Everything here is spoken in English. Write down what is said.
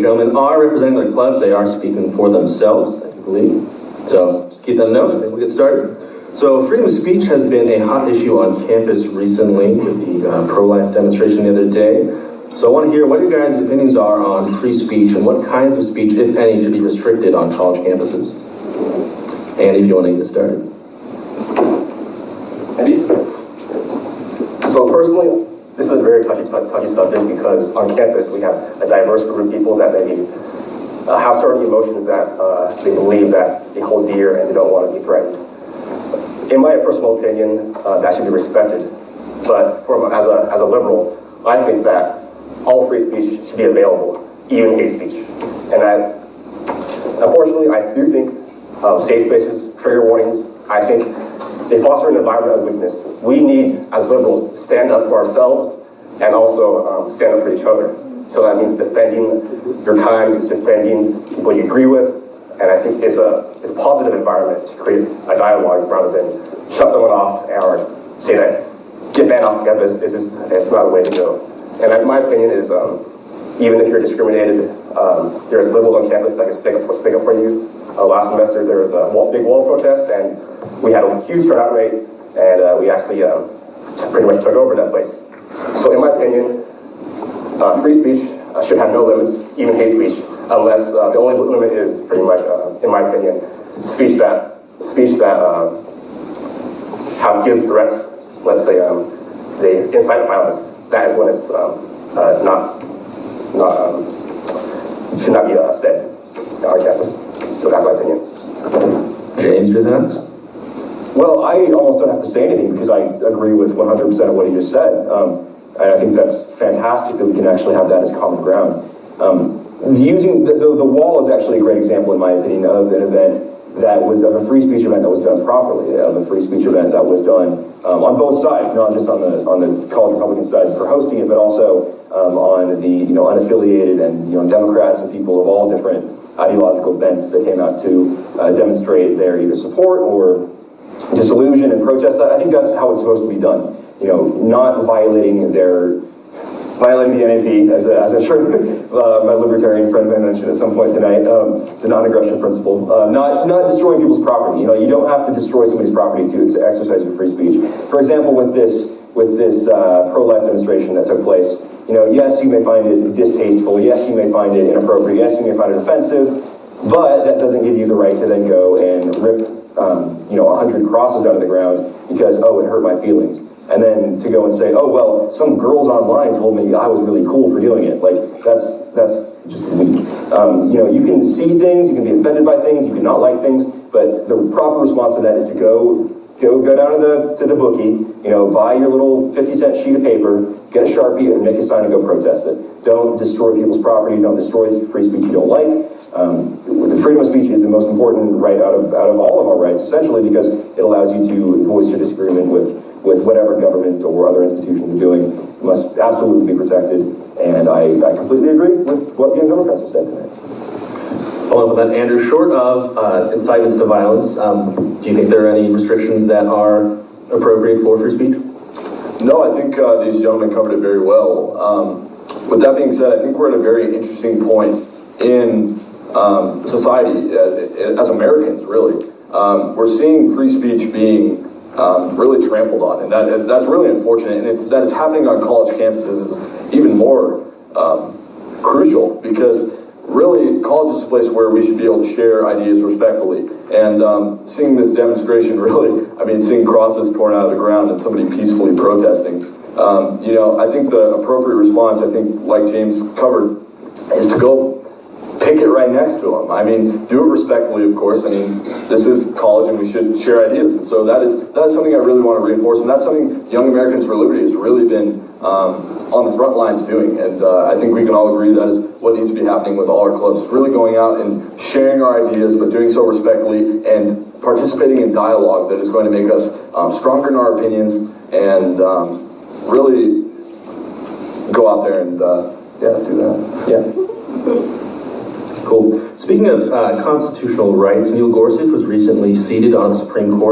gentlemen are representing their clubs. They are speaking for themselves, I believe. So just keep that in note, and then we'll get started. So freedom of speech has been a hot issue on campus recently with the pro-life demonstration the other day. So I want to hear what your guys' opinions are on free speech and what kinds of speech, if any, should be restricted on college campuses. Andy, if you want to get started. Andy? So personally, this is a very touchy subject because on campus we have a diverse group of people that maybe have certain emotions that they believe that they hold dear and they don't want to be threatened. In my personal opinion, that should be respected. But as a liberal, I think that all free speech should be available, even hate speech. And unfortunately, I do think safe spaces, trigger warnings, I think they foster an environment of weakness. We need, as liberals, to stand up for ourselves and also stand up for each other. So that means defending your kind, defending people you agree with, and I think it's a positive environment to create a dialogue rather than shut someone off or say that get banned off campus. It's not a way to go. And my opinion is, even if you're discriminated, there's liberals on campus that can stick up for you. Last semester there was a big wall protest, and we had a huge turnout rate, and we actually pretty much took over that place. So in my opinion, free speech should have no limits, even hate speech, unless the only limit is pretty much, in my opinion, speech that gives threats. Let's say they incite violence. That is when it's should not be said on our campus. So that's my opinion. James, your thoughts? Well, I almost don't have to say anything because I agree with 100% of what he just said. And I think that's fantastic that we can actually have that as common ground. Using the wall is actually a great example, in my opinion, of an event that was of a free speech event that was done properly, of a free speech event that was done on both sides, not just on the college Republican side for hosting it, but also on the unaffiliated and Democrats and people of all different ideological bents that came out to demonstrate their either support or disillusion and protest that. I think that's how it's supposed to be done. Not violating the NAP, as I'm sure my libertarian friend mentioned at some point tonight, the non-aggression principle. Not destroying people's property. You don't have to destroy somebody's property to exercise your free speech. For example, with this pro-life demonstration that took place, yes, you may find it distasteful. Yes, you may find it inappropriate. Yes, you may find it offensive. But that doesn't give you the right to then go and rip 100 crosses out of the ground because, oh, it hurt my feelings. And then to go and say, oh, well, some girls online told me I was really cool for doing it. Like, that's just weak. You can see things, you can be offended by things, you can not like things, but the proper response to that is to go down to the bookie, buy your little 50-cent sheet of paper, get a Sharpie, and make a sign and go protest it. Don't destroy people's property, don't destroy free speech you don't like. The freedom of speech is the most important right out of all of our rights, essentially, because it allows you to voice your disagreement with whatever government or other institution you're doing. It must absolutely be protected, and I completely agree with what the Democrats have said tonight. Following up with that, Andrew, short of incitements to violence, do you think there are any restrictions that are appropriate for free speech? No, I think these gentlemen covered it very well. With that being said, I think we're at a very interesting point in society, as Americans, really. We're seeing free speech being really trampled on, and that's really unfortunate. And that it's happening on college campuses is even more crucial, because really college is a place where we should be able to share ideas respectfully. And seeing this demonstration, really, seeing crosses torn out of the ground and somebody peacefully protesting, I think the appropriate response, like James covered, is to go pick it right next to them. Do it respectfully, of course. This is college and we should share ideas. And so that is something I really want to reinforce. And that's something Young Americans for Liberty has really been on the front lines doing. And I think we can all agree that is what needs to be happening with all our clubs. Really going out and sharing our ideas, but doing so respectfully and participating in dialogue that is going to make us stronger in our opinions and really go out there and do that. Yeah. Cool. Speaking of constitutional rights, Neil Gorsuch was recently seated on the Supreme Court.